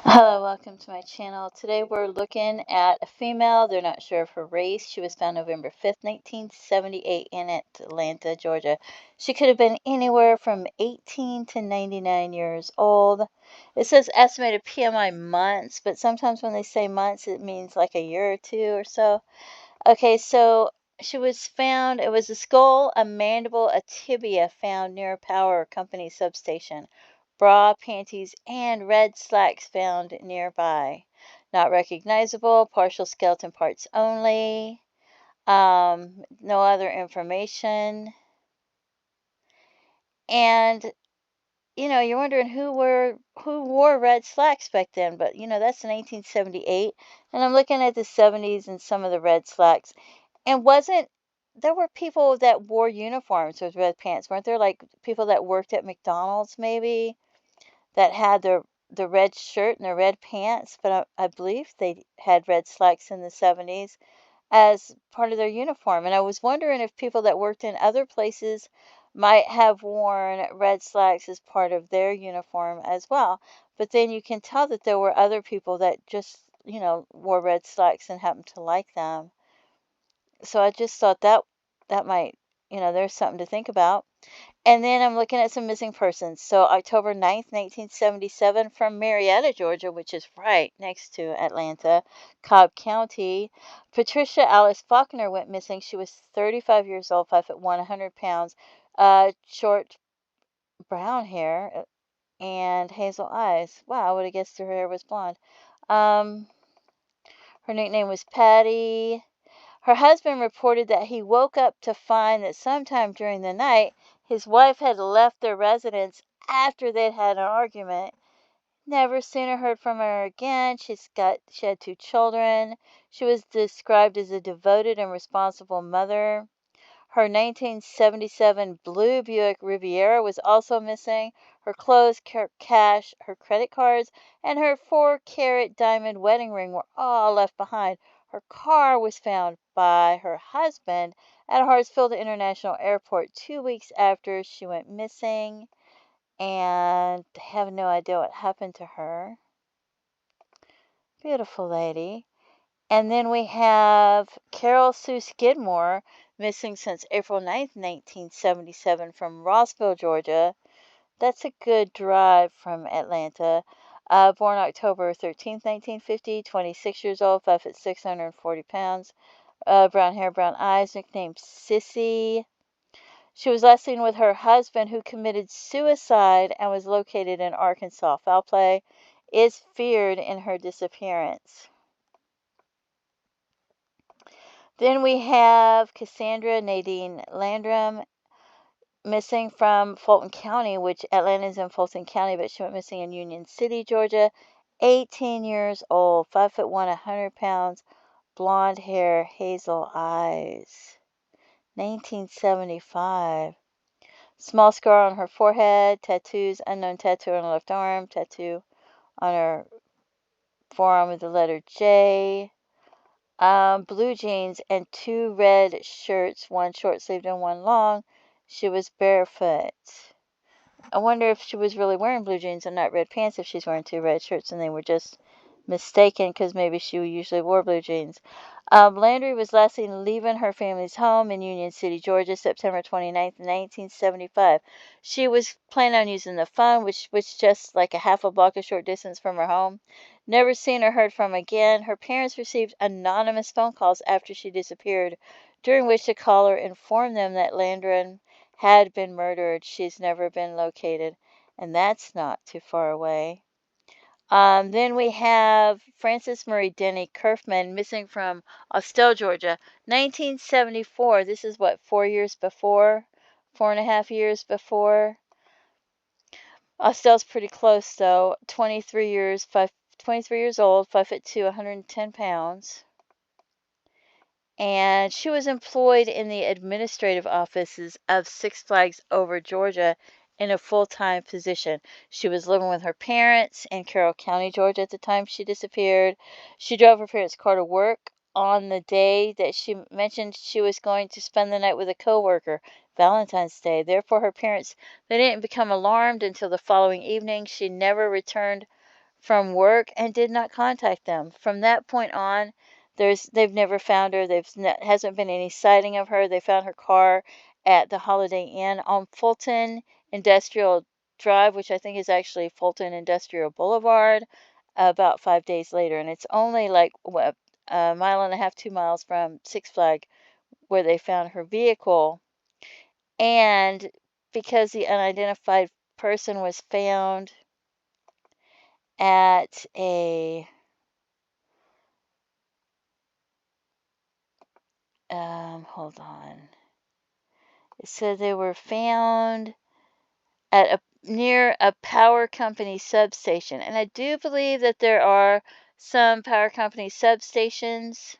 Hello, welcome to my channel. Today we're looking at a female. They're not sure of her race. She was found November 5th, 1978 in Atlanta, Georgia. She could have been anywhere from 18 to 99 years old. It says estimated PMI months, but sometimes when they say months, it means like a year or two or so. Okay, so she was found, it was a skull, a mandible, a tibia found near a power company substation. Bra, panties, and red slacks found nearby. Not recognizable, partial skeleton parts only. No other information. And you're wondering who wore red slacks back then, but that's in 1878. And I'm looking at the 70s and some of the red slacks. And wasn't there were people that wore uniforms with red pants, weren't there? Like people that worked at McDonald's maybe that had the red shirt and the red pants, but I believe they had red slacks in the 70s as part of their uniform. And I was wondering if people that worked in other places might have worn red slacks as part of their uniform as well. But then you can tell that there were other people that just, wore red slacks and happened to like them. So I just thought that might, there's something to think about. And then I'm looking at some missing persons. So October 9th, 1977, from Marietta, Georgia, which is right next to Atlanta, Cobb County. Patricia Alice Faulkner went missing. She was 35 years old, 5'1", 100 pounds, short brown hair, and hazel eyes. Wow, I would have guessed her hair was blonde. Um, Her nickname was Patty. Her husband reported that he woke up to find that sometime during the night his wife had left their residence after they'd had an argument. Never seen or heard from her again. She had two children. She was described as a devoted and responsible mother. Her 1977 blue Buick Riviera was also missing. Her clothes, cash, her credit cards, and her 4-carat diamond wedding ring were all left behind. Her car was found by her husband at Hartsfield International Airport 2 weeks after she went missing, and they have no idea what happened to her. Beautiful lady. And then we have Carol Sue Skidmore, missing since April 9th, 1977, from Rossville, Georgia. That's a good drive from Atlanta. Born October 13th, 1950, 26 years old, 5'6", 140 pounds. Brown hair, brown eyes, nicknamed Sissy. She was last seen with her husband, who committed suicide and was located in Arkansas. Foul play is feared in her disappearance. Then we have Cassandra Nadine Landrum, missing from Fulton County, which Atlanta is in Fulton County, but she went missing in Union City, Georgia. 18 years old, 5'1", 100 pounds, blonde hair, hazel eyes. 1975. Small scar on her forehead, tattoos, unknown tattoo on her left arm, tattoo on her forearm with the letter J. Blue jeans and 2 red shirts, one short sleeved and one long. She was barefoot. I wonder if she was really wearing blue jeans and not red pants, if she's wearing 2 red shirts and they were just mistaken because maybe she usually wore blue jeans. Landry was last seen leaving her family's home in Union City, Georgia, September 29th, 1975. She was planning on using the phone, which was just like a half a block, a short distance from her home. Never seen or heard from again. Her parents received anonymous phone calls after she disappeared, during which the caller informed them that Landrum had been murdered. She's never been located, and that's not too far away. Then we have Frances Marie Denney Curfman, missing from Austell, Georgia, 1974. This is what, 4 years before? 4.5 years before? Austell's pretty close, though. 23 years old, 5'2", 110 pounds. And she was employed in the administrative offices of Six Flags Over Georgia in a full-time position. She was living with her parents in Carroll County, Georgia at the time she disappeared. She drove her parents' car to work on the day that she mentioned she was going to spend the night with a coworker, Valentine's Day. Therefore, her parents, they didn't become alarmed until the following evening. She never returned from work and did not contact them. From that point on, they've never found her. Hasn't been any sighting of her. They found her car at the Holiday Inn on Fulton Industrial Drive, which I think is actually Fulton Industrial Boulevard, about 5 days later. And it's only like what, a mile and a half, 2 miles from Six Flag where they found her vehicle. And because the unidentified person was found at a hold on. It said they were found at near a power company substation. And I do believe that there are some power company substations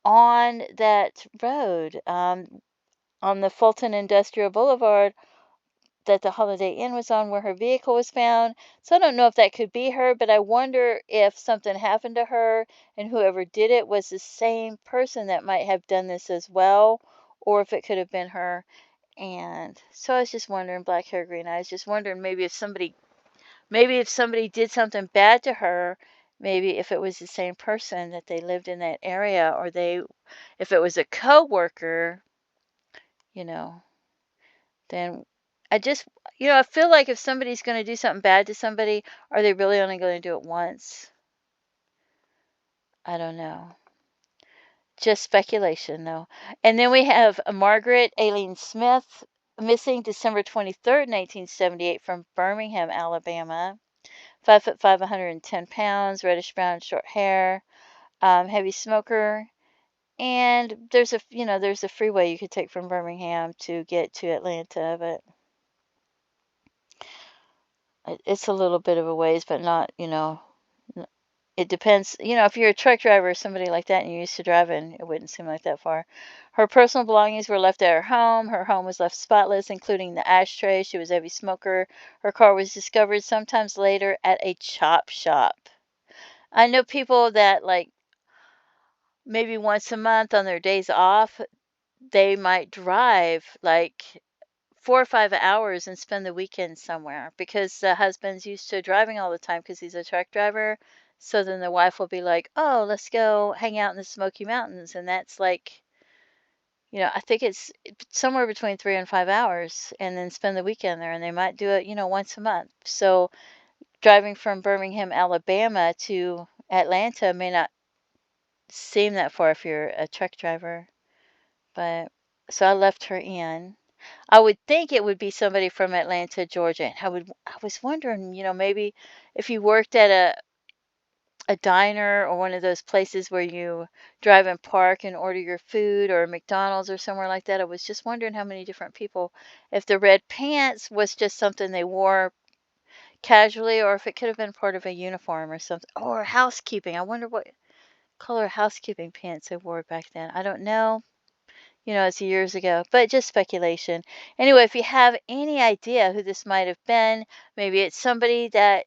on that road, on the Fulton Industrial Boulevard that the Holiday Inn was on, where her vehicle was found. So I don't know if that could be her, but I wonder if something happened to her and whoever did it was the same person that might have done this as well, or if it could have been her. And so I was just wondering, black hair, green eyes, just wondering maybe if somebody did something bad to her, maybe if it was the same person that they lived in that area, or if it was a coworker, you know, then I just, I feel like if somebody's going to do something bad to somebody, are they really only going to do it once? I don't know. Just speculation, though. And then we have Margaret Aileen Smith, missing December 23rd, 1978, from Birmingham, Alabama. 5'5", 110 pounds, reddish brown, short hair, heavy smoker. And there's a freeway you could take from Birmingham to get to Atlanta, but it's a little bit of a ways, but not, it depends. If you're a truck driver or somebody like that and you're used to driving, it wouldn't seem like that far. Her personal belongings were left at her home. Her home was left spotless, including the ashtray. She was a heavy smoker. Her car was discovered sometimes later at a chop shop. I know people that, like, maybe once a month on their days off, they might drive like 4 or 5 hours and spend the weekend somewhere because the husband's used to driving all the time because he's a truck driver. So then the wife will be like, "Oh, let's go hang out in the Smoky Mountains." And that's like, I think it's somewhere between 3 and 5 hours, and then spend the weekend there. And they might do it, once a month. So driving from Birmingham, Alabama to Atlanta may not seem that far if you're a truck driver. But so I left her in. I would think it would be somebody from Atlanta, Georgia. And I was wondering, maybe if you worked at a diner or one of those places where you drive and park and order your food, or McDonald's or somewhere like that. I was just wondering how many different people, if the red pants was just something they wore casually, or if it could have been part of a uniform or something, or housekeeping. I wonder what color housekeeping pants they wore back then. I don't know. It's years ago, but just speculation. Anyway, if you have any idea who this might have been, maybe it's somebody that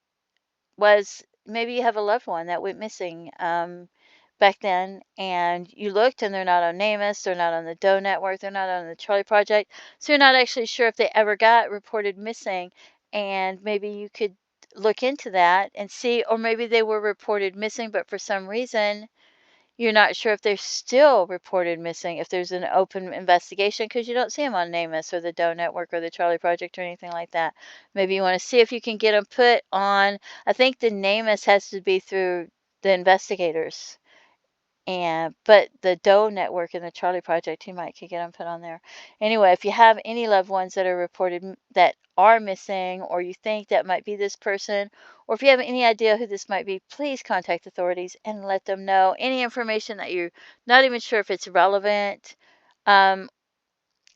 maybe you have a loved one that went missing back then, and you looked and they're not on NamUs, they're not on the Doe Network, they're not on the Charlie Project, so you're not actually sure if they ever got reported missing, and maybe you could look into that and see, or maybe they were reported missing, but for some reason you're not sure if they're still reported missing, if there's an open investigation, because you don't see them on NamUs or the Doe Network or the Charlie Project or anything like that. Maybe you want to see if you can get them put on. I think the NamUs has to be through the investigators. But the Doe Network and the Charlie Project, you might could get them put on there. Anyway, if you have any loved ones that are reported that are missing, or you think that might be this person, or if you have any idea who this might be, please contact authorities and let them know any information that you're not even sure if it's relevant. Um,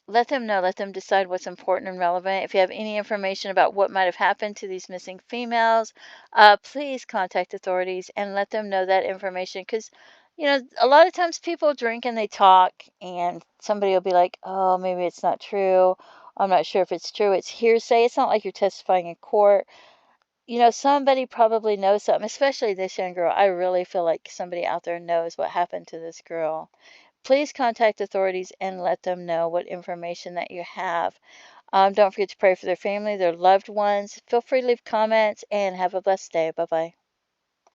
Let them know. Let them decide what's important and relevant. If you have any information about what might have happened to these missing females, please contact authorities and let them know that information. Because, a lot of times people drink and they talk, and somebody will be like, "Oh, maybe it's not true. I'm not sure if it's true. It's hearsay." It's not like you're testifying in court. Somebody probably knows something, especially this young girl. I really feel like somebody out there knows what happened to this girl. Please contact authorities and let them know what information that you have. Don't forget to pray for their family, their loved ones. Feel free to leave comments and have a blessed day. Bye bye.